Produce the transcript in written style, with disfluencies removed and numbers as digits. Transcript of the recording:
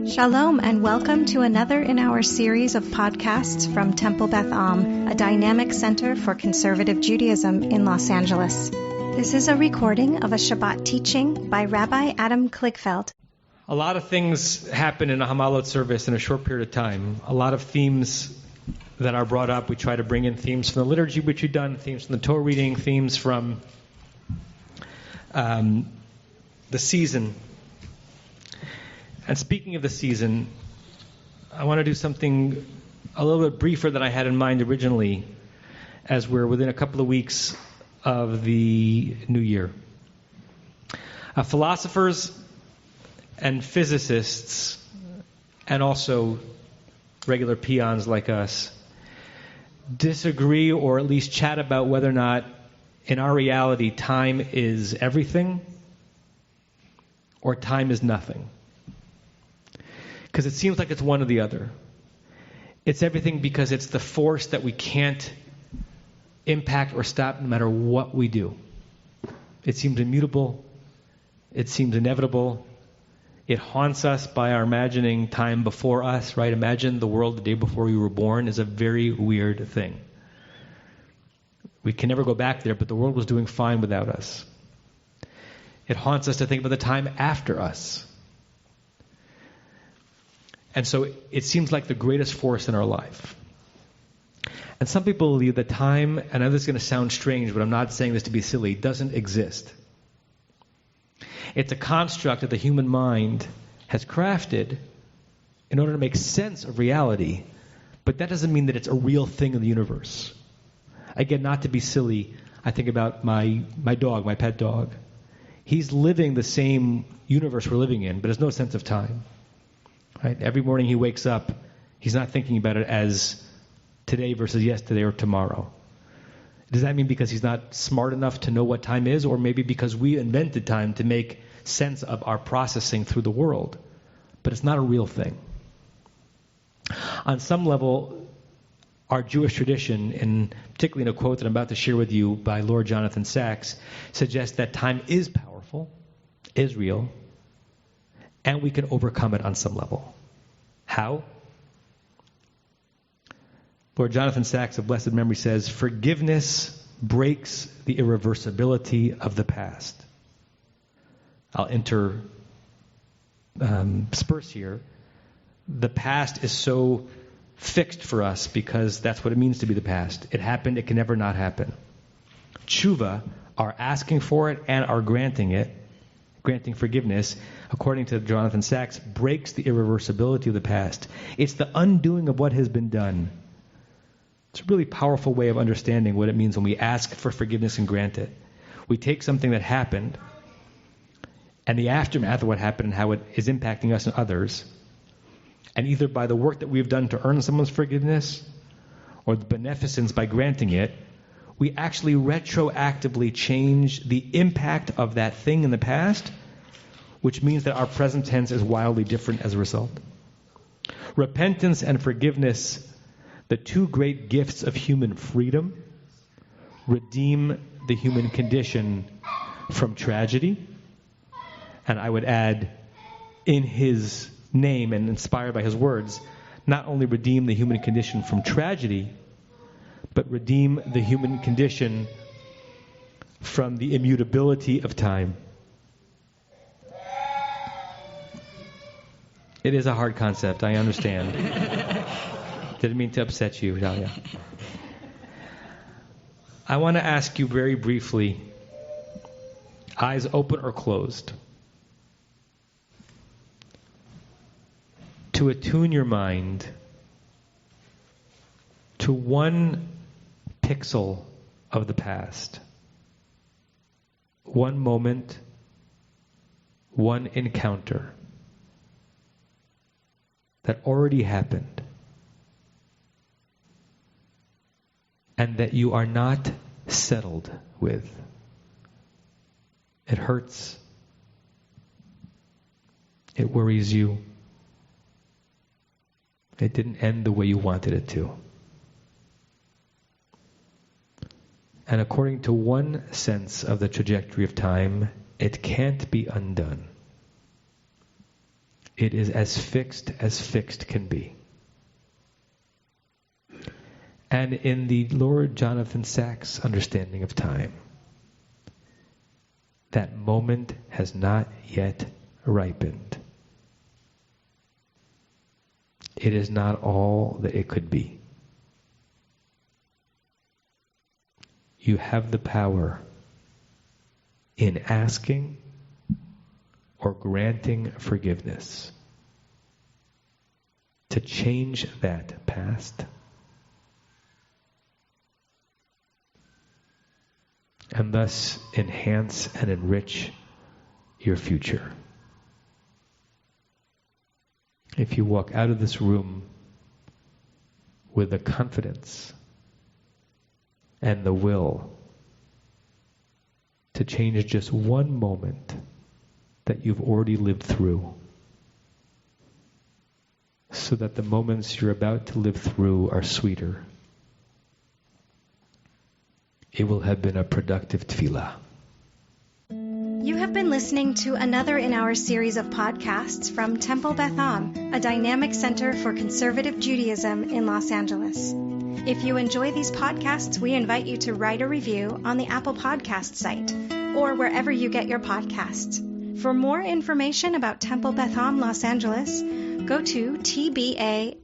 Shalom and welcome to another in our series of podcasts from Temple Beth Am, a dynamic center for conservative Judaism in Los Angeles. This is a recording of a Shabbat teaching by Rabbi Adam Kligfeld. A lot of things happen in a Hama'alot service in a short period of time. A lot of themes that are brought up. We try to bring in themes from the liturgy, which we've done, themes from the Torah reading, themes from the season. And speaking of the season, I want to do something a little bit briefer than I had in mind originally, as we're within a couple of weeks of the new year. Philosophers and physicists, and also regular peons like us, disagree or at least chat about whether or not in our reality time is everything or time is nothing. Because it seems like it's one or the other. It's everything because it's the force that we can't impact or stop no matter what we do. It seems immutable. It seems inevitable. It haunts us by our imagining time before us, right? Imagine the world the day before we were born is a very weird thing. We can never go back there, but the world was doing fine without us. It haunts us to think about the time after us. And so it seems like the greatest force in our life. And some people believe that time, and I know this is going to sound strange, but I'm not saying this to be silly, doesn't exist. It's a construct that the human mind has crafted in order to make sense of reality, but that doesn't mean that it's a real thing in the universe. Again, not to be silly, I think about my dog, my pet dog. He's living the same universe we're living in, but there's no sense of time. Right? Every morning he wakes up, he's not thinking about it as today versus yesterday or tomorrow. Does that mean because he's not smart enough to know what time is, or maybe because we invented time to make sense of our processing through the world? But it's not a real thing. On some level, our Jewish tradition, and particularly in a quote that I'm about to share with you by Lord Jonathan Sacks, suggests that time is powerful, is real, and we can overcome it on some level. How? Lord Jonathan Sacks of blessed memory says, forgiveness breaks the irreversibility of the past. I'll intersperse here. The past is so fixed for us because that's what it means to be the past. It happened, it can never not happen. Tshuva, our asking for it and our granting forgiveness, according to Jonathan Sacks, breaks the irreversibility of the past. It's the undoing of what has been done. It's a really powerful way of understanding what it means when we ask for forgiveness and grant it. We take something that happened and the aftermath of what happened and how it is impacting us and others, and either by the work that we've done to earn someone's forgiveness or the beneficence by granting it, we actually retroactively change the impact of that thing in the past, which means that our present tense is wildly different as a result. Repentance and forgiveness, the two great gifts of human freedom, redeem the human condition from tragedy. And I would add, in his name and inspired by his words, not only redeem the human condition from tragedy, but redeem the human condition from the immutability of time. It is a hard concept, I understand. Didn't mean to upset you, Dalia. I want to ask you very briefly, eyes open or closed, to attune your mind to one pixel of the past, one moment, one encounter that already happened, and that you are not settled with. It hurts. It worries you. It didn't end the way you wanted it to. And according to one sense of the trajectory of time, it can't be undone. It is as fixed can be. And in the Lord Jonathan Sacks' understanding of time, that moment has not yet ripened. It is not all that it could be. You have the power in asking or granting forgiveness to change that past and thus enhance and enrich your future. If you walk out of this room with the confidence and the will to change just one moment that you've already lived through, so that the moments you're about to live through are sweeter, it will have been a productive tefillah. You have been listening to another in our series of podcasts from Temple Beth Am, a dynamic center for conservative Judaism in Los Angeles. If you enjoy these podcasts, we invite you to write a review on the Apple Podcast site or wherever you get your podcasts. For more information about Temple Beth Am Los Angeles, go to tbala.org.